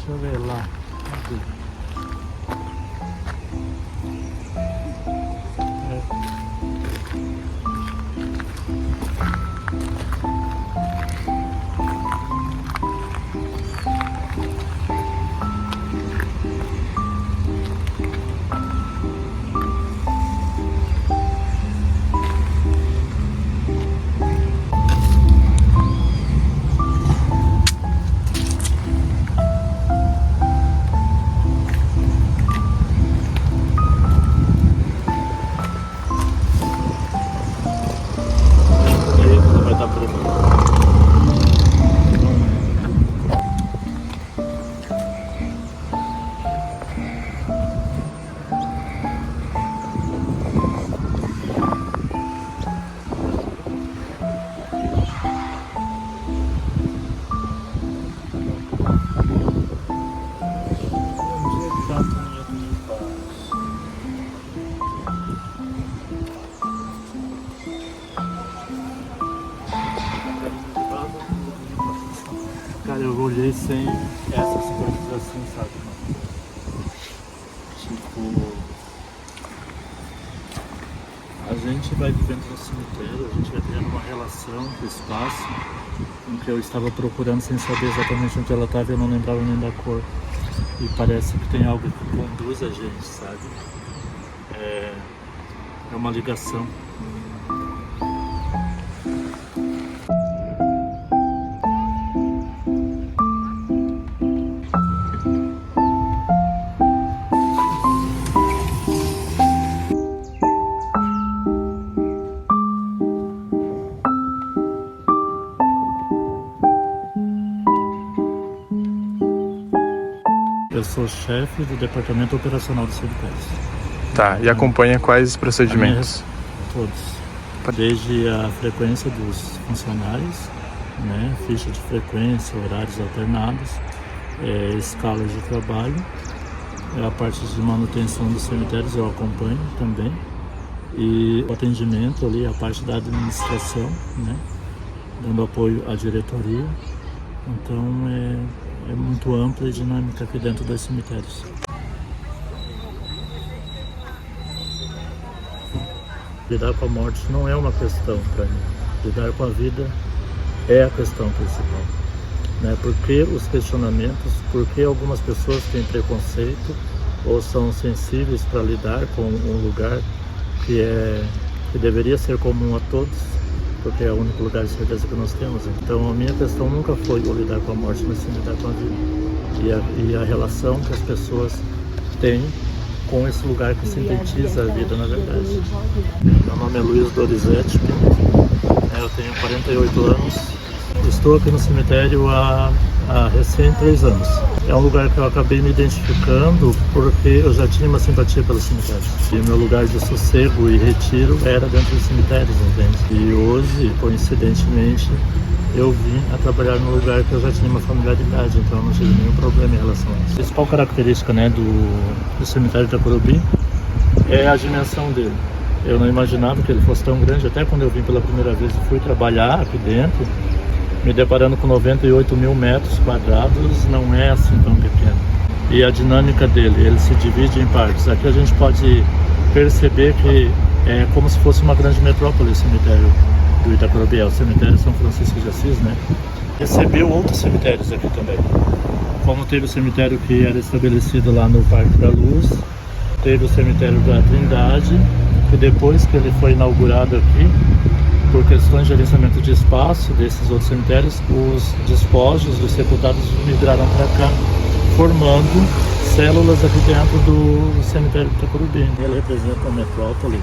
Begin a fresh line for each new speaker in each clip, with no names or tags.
Deixa eu ver lá. Cadê? Vai estar por aqui. Cara, eu olhei sem essas coisas assim, sabe? Tipo, a gente vai vivendo no cemitério, a gente vai criando uma relação com o espaço, em que eu estava procurando sem saber exatamente onde ela estava e eu não lembrava nem da cor. E parece que tem algo que conduz a gente, sabe? É uma ligação. Eu sou chefe do departamento operacional do cemitério.
Tá, e acompanha quais procedimentos?
Todos. Desde a frequência dos funcionários, né, ficha de frequência, horários alternados, escalas de trabalho, a parte de manutenção dos cemitérios eu acompanho também, e o atendimento ali, a parte da administração, né, dando apoio à diretoria. Então é muito ampla e dinâmica aqui dentro dos cemitérios. Lidar com a morte não é uma questão para mim. Lidar com a vida é a questão principal. Né? Por que os questionamentos, por que algumas pessoas têm preconceito ou são sensíveis para lidar com um lugar que deveria ser comum a todos, porque é o único lugar de certeza que nós temos. Então a minha questão nunca foi o lidar com a morte, mas sim lidar com a vida. E a relação que as pessoas têm com esse lugar que sintetiza a vida, na verdade. Meu nome é Luiz Dorizete, eu tenho 48 anos, estou aqui no cemitério há recém 3 anos. É um lugar que eu acabei me identificando porque eu já tinha uma simpatia pelos cemitérios. E meu lugar de sossego e retiro era dentro dos cemitérios, entende? E hoje, coincidentemente, eu vim a trabalhar num lugar que eu já tinha uma familiaridade, então eu não tive nenhum problema em relação a isso. A principal característica, né, do cemitério de Itacorubi é a dimensão dele. Eu não imaginava que ele fosse tão grande, até quando eu vim pela primeira vez e fui trabalhar aqui dentro, me deparando com 98 mil metros quadrados, não é assim tão pequeno. E a dinâmica dele, ele se divide em partes. Aqui a gente pode perceber que é como se fosse uma grande metrópole o cemitério do Itacorubi, o cemitério São Francisco de Assis, né? Recebeu outros cemitérios aqui também. Como teve o cemitério que era estabelecido lá no Parque da Luz, teve o cemitério da Trindade, que depois que ele foi inaugurado aqui, por questões de gerenciamento de espaço desses outros cemitérios, os despojos dos sepultados migraram para cá, formando células aqui dentro do cemitério de Itacorubi. Ele representa a metrópole,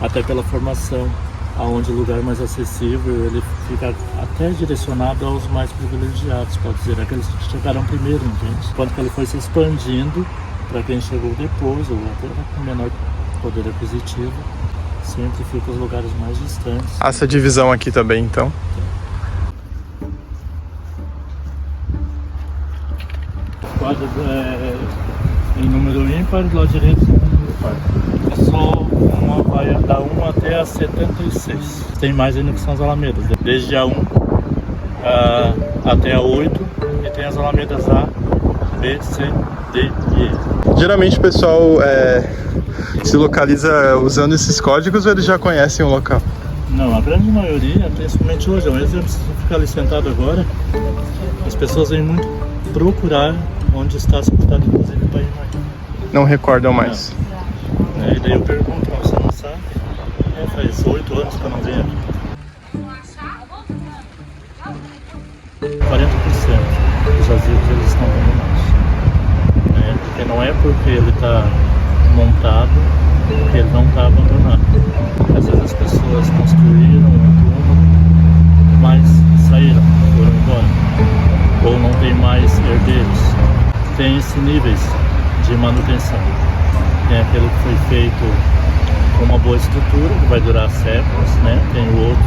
até pela formação, aonde o lugar mais acessível, ele fica até direcionado aos mais privilegiados, pode dizer, aqueles que chegaram primeiro, entende? Enquanto que ele foi se expandindo para quem chegou depois, ou até com menor poder aquisitivo, sempre fica os lugares mais distantes.
Essa divisão aqui também, então?
Quadro em número ímpar, do lado direito em número par. É só uma, vai da 1 até a 76. Tem mais ainda que são as alamedas, desde a 1 até a 8, e tem as alamedas A B, C, D e E.
Geralmente o pessoal se localiza usando esses códigos ou eles já conhecem o local?
Não, a grande maioria, principalmente hoje, é um exemplo, se você ficar ali sentado agora, as pessoas vêm muito procurar onde está sepultado, inclusive o pai e mãe.
Não recordam mais.
E daí eu pergunto, você não sabe? Faz 8 anos que eu não venho aqui. 40% dos jazigos eles estão abandonados. Porque não é porque ele está montado que ele não está abandonado. Às vezes as pessoas construíram um túmulo, mas saíram, foram embora. Ou não tem mais herdeiros. Tem esses níveis de manutenção. Tem aquele que foi feito com uma boa estrutura, que vai durar séculos, né? Tem o outro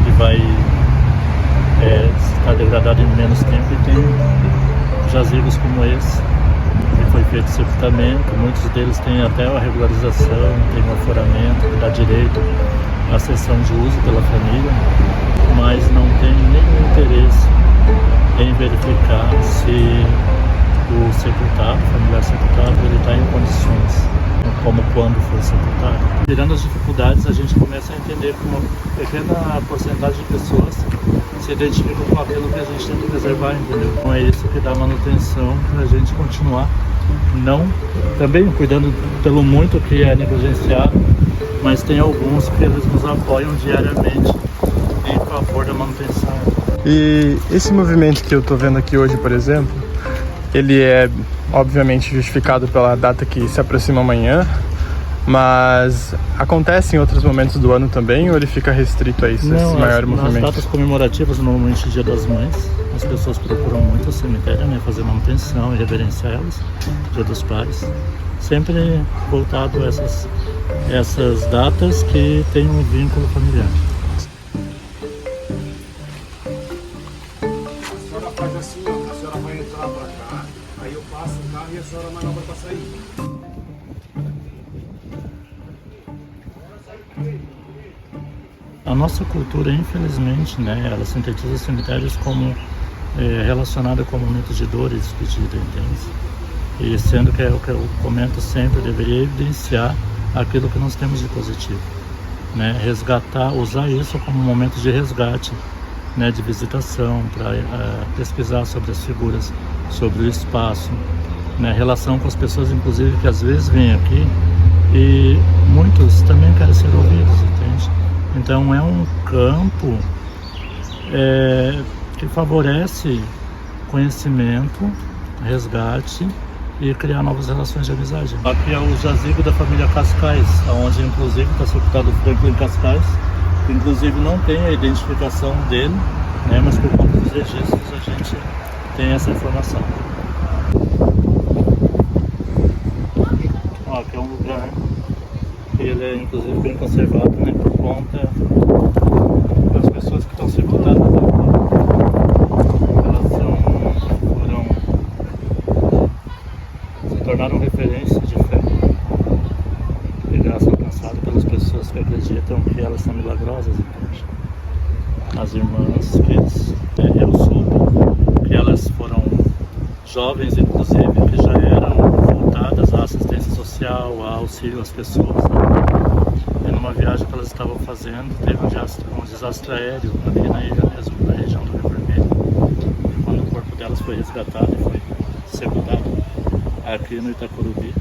que vai estar degradado em menos tempo, e tem jazigos como esse, que foi feito sepultamento. Muitos deles têm até a regularização, tem um aforamento que dá direito à cessão de uso pela família, mas não tem nenhum interesse em verificar se o sepultado, o familiar sepultado, ele está em condições, como quando foi sepultado. Tirando as dificuldades, a gente começa a entender que uma pequena porcentagem de pessoas se identificam com aquilo que a gente tem que preservar, entendeu? Então é isso que dá manutenção para a gente continuar, não também cuidando pelo muito que é negligenciado, mas tem alguns que eles nos apoiam diariamente em favor da manutenção.
E esse movimento que eu tô vendo aqui hoje, por exemplo, ele é obviamente justificado pela data que se aproxima amanhã, mas acontece em outros momentos do ano também, ou ele fica restrito a isso, esse maior movimento?
Nas datas comemorativas, normalmente Dia das Mães, as pessoas procuram muito o cemitério, né, fazer manutenção e reverenciar elas. Dia dos Pais, sempre voltado a essas datas que têm um vínculo familiar.
A senhora faz assim, ó, a senhora vai entrar pra cá, aí eu passo o carro e a senhora manobra pra sair.
A nossa cultura, infelizmente, né, ela sintetiza cemitérios como relacionada com momentos de dor e despedida, entende? E sendo que é o que eu comento sempre, deveria evidenciar aquilo que nós temos de positivo, né? Resgatar, usar isso como um momento de resgate, né, de visitação, para pesquisar sobre as figuras, sobre o espaço, né, relação com as pessoas, inclusive, que às vezes vêm aqui e muitos também querem ser ouvidos, entende? Então é um campo que favorece conhecimento, resgate e criar novas relações de amizade. Aqui é o jazigo da família Cascais, onde inclusive está sepultado Franklin Cascais, que inclusive não tem a identificação dele, né, mas por conta dos registros a gente tem essa informação. Aqui é um lugar que ele é inclusive bem conservado, né, por conta das pessoas que estão sepultadas aqui. Elas se tornaram referência de fé e graça alcançada pelas pessoas que acreditam que elas são milagrosas, entende? As irmãs que eu soube que elas foram jovens, inclusive, que já eram voltadas à assistência social, ao auxílio às pessoas, né? E numa viagem que elas estavam fazendo, teve um desastre aéreo aqui na ilha mesmo, na região do Rio Vermelho. E quando o corpo delas foi resgatado e foi sepultado aqui no Itacurubi,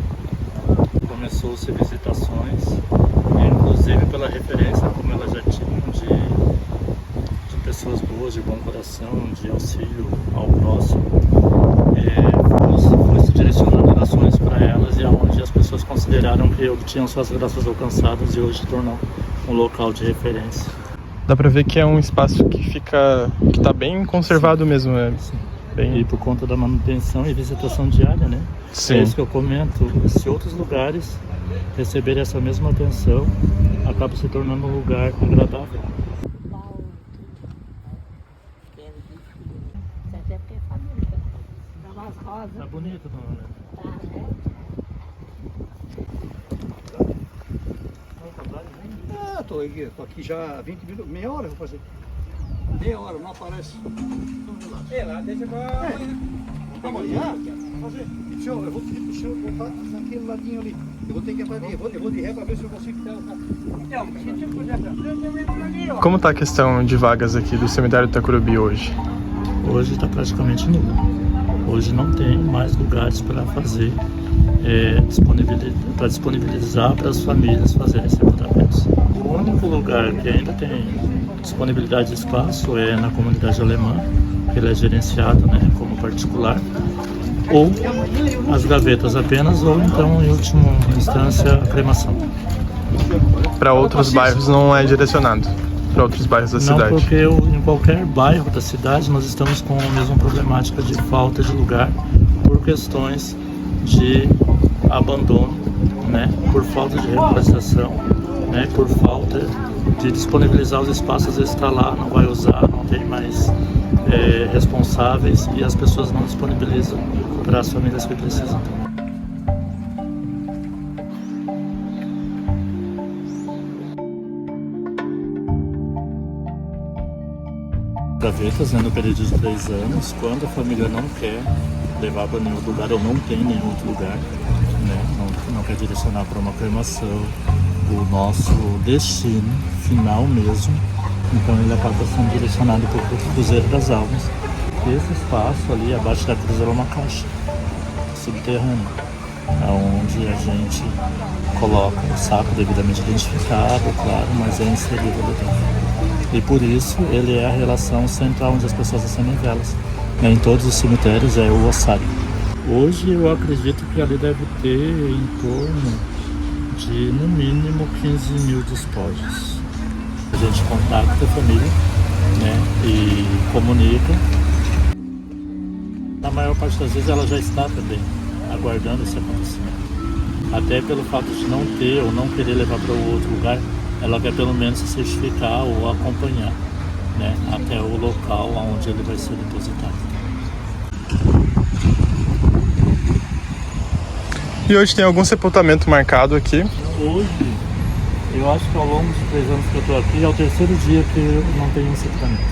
começou-se visitações, inclusive pela referência como elas já tinham de pessoas boas, de bom coração, de auxílio ao próximo. Foi se direcionando orações para elas, e aonde as pessoas consideraram que obtinham suas graças alcançadas e hoje tornou um local de referência.
Dá pra ver que é um espaço que tá bem conservado. Sim. Mesmo, né?
Sim.
Bem...
E por conta da manutenção e visitação diária, né?
Sim.
É isso que eu comento. Se outros lugares receberem essa mesma atenção, acaba se tornando um lugar agradável. Tá bonito, dona Lorena.
Tô aqui já há 20 minutos, meia hora eu vou fazer. Meia hora, não aparece. É lá, deixa pra amanhã. Amanhã? fazer. Tio, eu vou pedir pro senhor botar naquele ladinho ali. Eu vou ter que apagar, eu vou de ré pra ver se eu consigo ter o carro. Então, se você puder pra
Como tá a questão de vagas aqui do cemitério de Itacurubi hoje?
Hoje está praticamente nula. Hoje não tem mais lugares para fazer, para disponibilizar para as famílias fazerem sepultamentos. O único lugar que ainda tem disponibilidade de espaço é na comunidade alemã, que ele é gerenciado, né, como particular, ou as gavetas apenas, ou então, em última instância, a cremação.
Para outros bairros não é direcionado? Para outros bairros da cidade?
Não, porque em qualquer bairro da cidade nós estamos com a mesma problemática de falta de lugar por questões de abandono, né, por falta de regularização, né, por falta de disponibilizar os espaços. Às vezes está lá, não vai usar, não tem mais responsáveis e as pessoas não disponibilizam para as famílias que precisam. Gavetas, né, no período de 3 anos, quando a família não quer levar para nenhum lugar ou não tem nenhum outro lugar, né, não quer direcionar para uma cremação, o nosso destino final mesmo, então ele acaba sendo direcionado para o Cruzeiro das Almas. Esse espaço ali abaixo da cruz é uma caixa subterrânea, onde a gente coloca o saco devidamente identificado, claro, mas é inserido ali dentro. E por isso ele é a relação central onde as pessoas acendem velas. Em todos os cemitérios é o ossário. Hoje eu acredito que ali deve ter em torno de no mínimo 15 mil despojos. A gente contacta a família, né, e comunica. Na maior parte das vezes ela já está também aguardando esse acontecimento. Até pelo fato de não ter ou não querer levar para o outro lugar, ela quer pelo menos se certificar ou acompanhar, né, até o local onde ele vai ser depositado.
E hoje tem algum sepultamento marcado aqui?
Hoje, eu acho que ao longo de 3 anos que eu estou aqui, é o 3º dia que eu não tenho um sepultamento.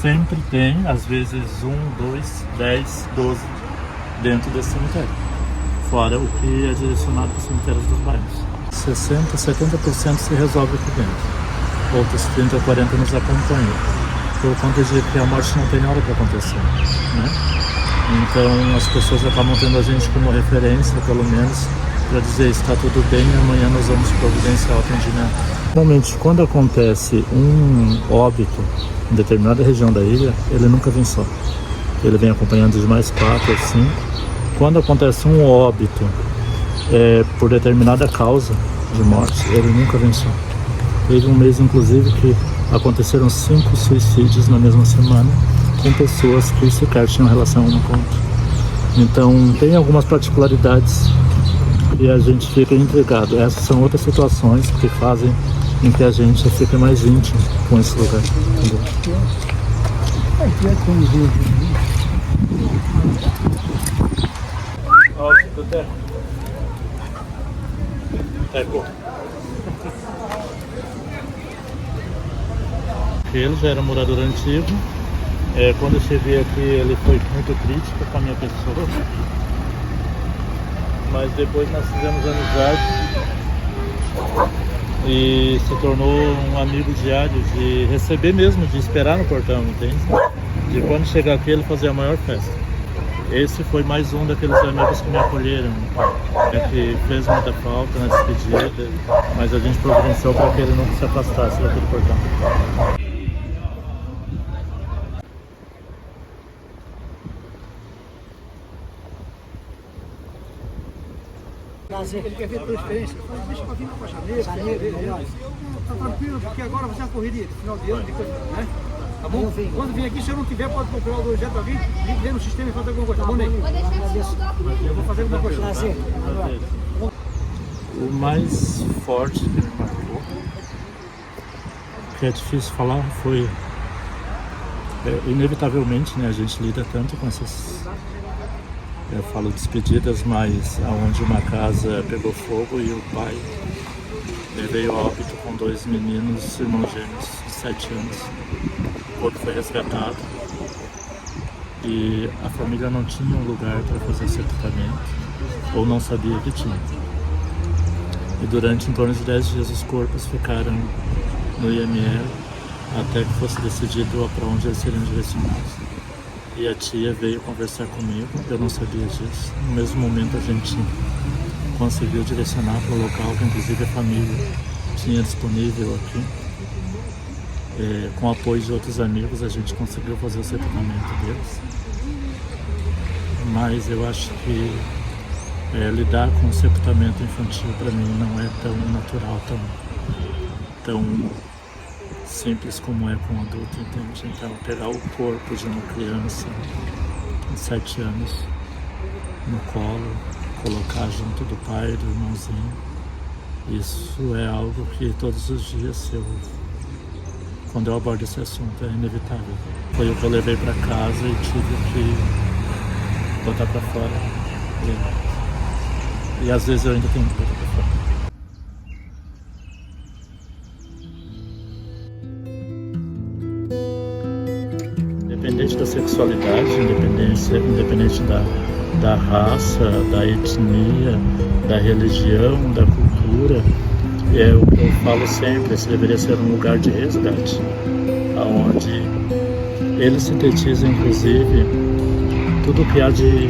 Sempre tem, às vezes 1, 2, 10, 12 dentro desse cemitério. Fora o que é direcionado para os cemitérios dos bairros. 60%, 70% se resolve aqui dentro. Outros 30% a 40% nos acompanham. Por conta de que a morte não tem hora para acontecer, né? Então as pessoas acabam tendo a gente como referência, pelo menos, para dizer está tudo bem e amanhã nós vamos providenciar o atendimento. Realmente, quando acontece um óbito em determinada região da ilha, ele nunca vem só. Ele vem acompanhado de mais 4 ou 5. Quando acontece um óbito por determinada causa de morte, ele nunca vem só. Teve um mês, inclusive, que aconteceram 5 suicídios na mesma semana, com pessoas que sequer tinham relação uma com a outra. Então, tem algumas particularidades e a gente fica intrigado. Essas são outras situações que fazem em que a gente fique mais íntimo com esse lugar. Entendeu? Ele já era morador antigo. Quando eu cheguei aqui, ele foi muito crítico com a minha pessoa, mas depois nós fizemos amizade e se tornou um amigo diário, de receber mesmo, de esperar no portão, entende? De quando chegar aqui ele fazer a maior festa. Esse foi mais um daqueles amigos que me acolheram, que fez muita falta na despedida, mas a gente providenciou para que ele nunca se afastasse daquele portão.
Ele quer ver a tua experiência. Deixa eu vir na Janeiro. Tá tranquilo, porque agora vai ser uma correria de final de ano, de coisa, né? Tá bom? Quando vir aqui, se eu não tiver, pode procurar o objeto ali, ver no sistema e fazer alguma coisa. Tá bom, Ney? Eu vou fazer alguma coisa. Tá?
O mais forte que me marcou, que é difícil falar, foi inevitavelmente, né? A gente lida tanto com essas, eu falo despedidas, mas aonde uma casa pegou fogo e o pai veio a óbito com 2 meninos, irmãos gêmeos de 7 anos. O corpo foi resgatado e a família não tinha um lugar para fazer sepultamento, ou não sabia que tinha. E durante em torno de 10 dias os corpos ficaram no IML até que fosse decidido para onde eles seriam direcionados. E a tia veio conversar comigo, eu não sabia disso. No mesmo momento a gente conseguiu direcionar para o local que inclusive a família tinha disponível aqui. Com o apoio de outros amigos a gente conseguiu fazer o sepultamento deles. Mas eu acho que lidar com o sepultamento infantil para mim não é tão natural, tão simples como é com um adulto, entende? Então pegar o corpo de uma criança de 7 anos no colo, colocar junto do pai, do irmãozinho, isso é algo que todos os dias quando eu abordo esse assunto é inevitável. Foi o que eu levei para casa e tive que botar para fora. E às vezes eu ainda tenho que botar para fora. Independente da sexualidade, independente da raça, da etnia, da religião, da cultura, é o que eu falo sempre, esse deveria ser um lugar de resgate, onde ele sintetiza inclusive tudo o que há de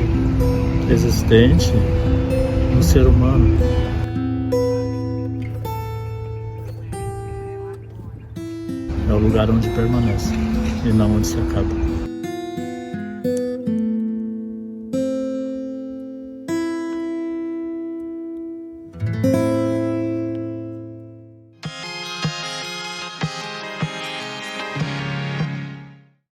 existente no ser humano. É o lugar onde permanece e não onde se acaba.